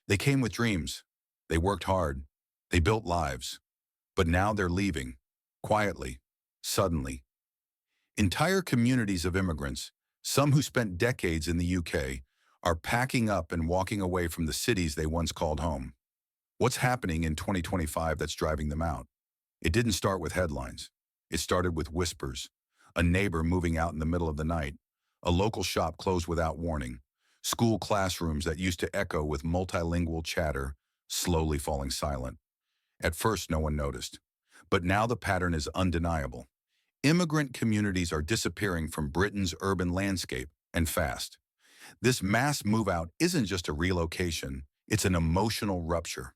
They came with dreams. They worked hard. They built lives. But now they're leaving. Quietly. Suddenly. Entire communities of immigrants, some who spent decades in the UK, are packing up and walking away from the cities they once called home. What's happening in 2025 that's driving them out? It didn't start with headlines. It started with whispers. A neighbor moving out in the middle of the night. A local shop closed without warning. School classrooms that used to echo with multilingual chatter slowly falling silent. At first, no one noticed. But now the pattern is undeniable. Immigrant communities are disappearing from Britain's urban landscape, and fast. This mass move-out isn't just a relocation, it's an emotional rupture.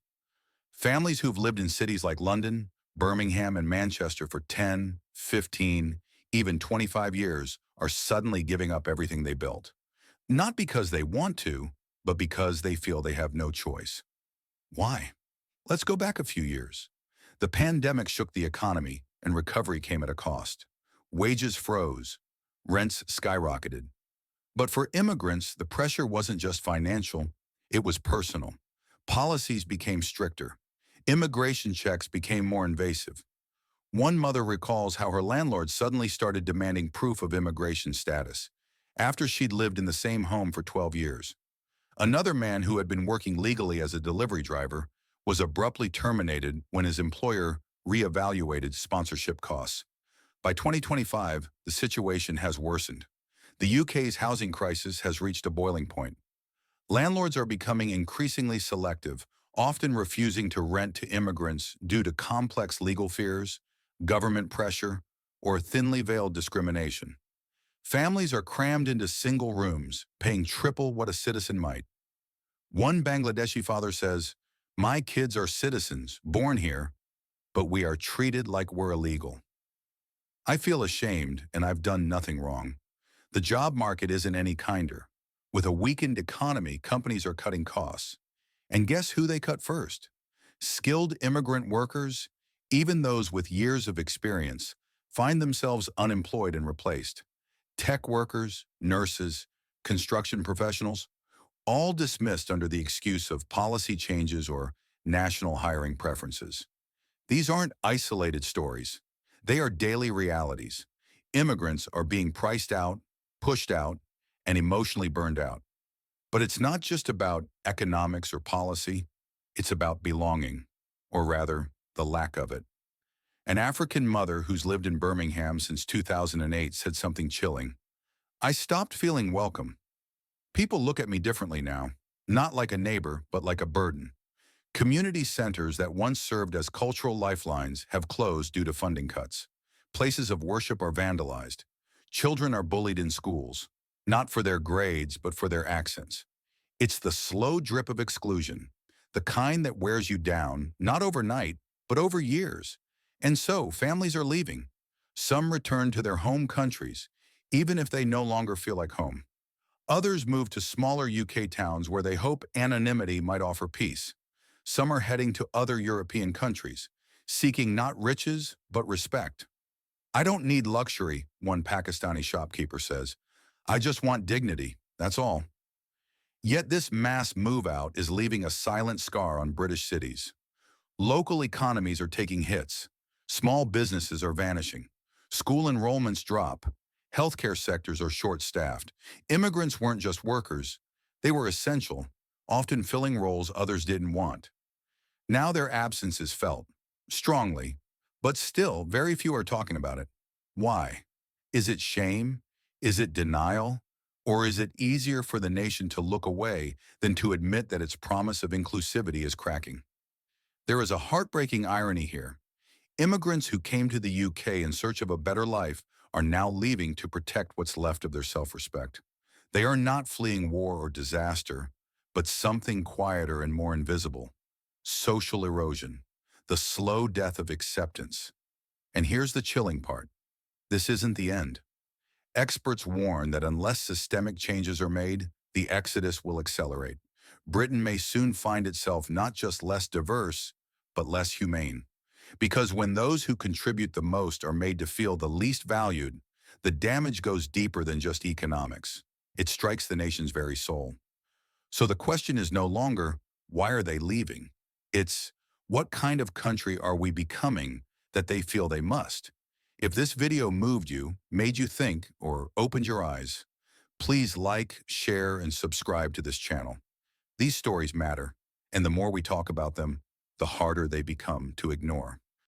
Families who've lived in cities like London, Birmingham, and Manchester for 10, 15, even 25 years are suddenly giving up everything they built. Not because they want to, but because they feel they have no choice. Why? Let's go back a few years. The pandemic shook the economy, and recovery came at a cost. Wages froze. Rents skyrocketed. But for immigrants, the pressure wasn't just financial, it was personal. Policies became stricter. Immigration checks became more invasive. One mother recalls how her landlord suddenly started demanding proof of immigration status after she'd lived in the same home for 12 years. Another man who had been working legally as a delivery driver was abruptly terminated when his employer reevaluated sponsorship costs. By 2025, the situation has worsened. The UK's housing crisis has reached a boiling point. Landlords are becoming increasingly selective, often refusing to rent to immigrants due to complex legal fears, government pressure, or thinly veiled discrimination. Families are crammed into single rooms, paying triple what a citizen might. One Bangladeshi father says, "My kids are citizens, born here, but we are treated like we're illegal. I feel ashamed, and I've done nothing wrong." The job market isn't any kinder. With a weakened economy, companies are cutting costs. And guess who they cut first? Skilled immigrant workers, even those with years of experience, find themselves unemployed and replaced. Tech workers, nurses, construction professionals, all dismissed under the excuse of policy changes or national hiring preferences. These aren't isolated stories. They are daily realities. Immigrants are being priced out, pushed out, and emotionally burned out. But it's not just about economics or policy, it's about belonging, or rather, the lack of it. An African mother who's lived in Birmingham since 2008 said something chilling. "I stopped feeling welcome. People look at me differently now, not like a neighbor, but like a burden." Community centers that once served as cultural lifelines have closed due to funding cuts. Places of worship are vandalized. Children are bullied in schools, not for their grades, but for their accents. It's the slow drip of exclusion, the kind that wears you down, not overnight, but over years. And so, families are leaving. Some return to their home countries, even if they no longer feel like home. Others move to smaller UK towns where they hope anonymity might offer peace. Some are heading to other European countries, seeking not riches, but respect. "I don't need luxury," one Pakistani shopkeeper says. "I just want dignity, that's all." Yet this mass move-out is leaving a silent scar on British cities. Local economies are taking hits. Small businesses are vanishing. School enrollments drop. Healthcare sectors are short-staffed. Immigrants weren't just workers. They were essential, often filling roles others didn't want. Now their absence is felt, strongly, but still very few are talking about it. Why? Is it shame? Is it denial? Or is it easier for the nation to look away than to admit that its promise of inclusivity is cracking? There is a heartbreaking irony here. Immigrants who came to the UK in search of a better life are now leaving to protect what's left of their self-respect. They are not fleeing war or disaster, but something quieter and more invisible. Social erosion, the slow death of acceptance. And here's the chilling part. This isn't the end. Experts warn that unless systemic changes are made, the exodus will accelerate. Britain may soon find itself not just less diverse, but less humane. Because when those who contribute the most are made to feel the least valued, the damage goes deeper than just economics. It strikes the nation's very soul. So the question is no longer, why are they leaving? It's what kind of country are we becoming that they feel they must? If this video moved you, made you think, or opened your eyes, please like, share, and subscribe to this channel. These stories matter, and the more we talk about them, the harder they become to ignore.